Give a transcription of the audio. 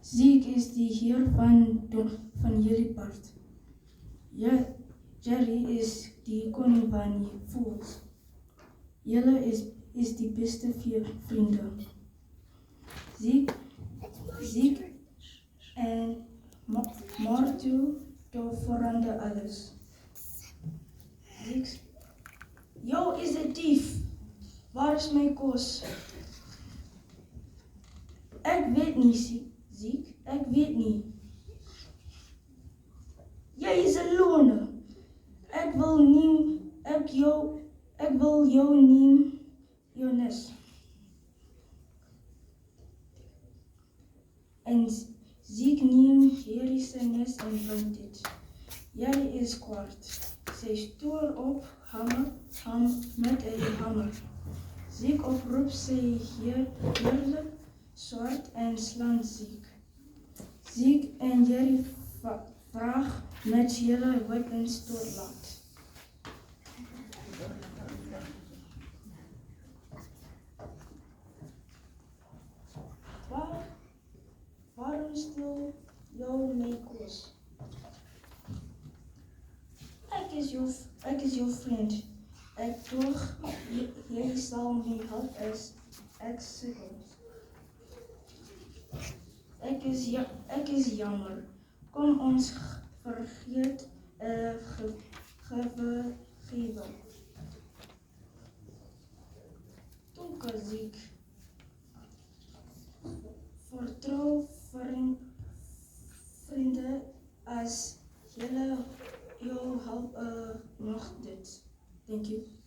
Ziek is die heer van jullie part. Ja, Jerry is die koning van je voels. Julle is die beste vier vrienden. Ziek en Martu, daar verander alles. Ziek. Yo, is een dief. Waar is mijn kos? Ik weet niet, Ziek. Ik weet niet. Jij is een loner. Ik wil jou niet, Jonas. En Ziek neemt Jerry zijn nes en brengt dit. Jerry is kwaad. Zij stoor op ham met een hamer. Ziek oproept zij heerlijk zwart en slaan Ziek. Ziek en Jerry vraag met jullie wapens doorlaat. Waarom stil jou mijn koos? Ik is jouw vriend. Ik toch, jij zal mij helpen als ik sukkel. Ik is jammer. Kom ons vergeet geven. Donker Ziek. Vertrouw vrienden als jullie jou helpen nog dit. Thank you.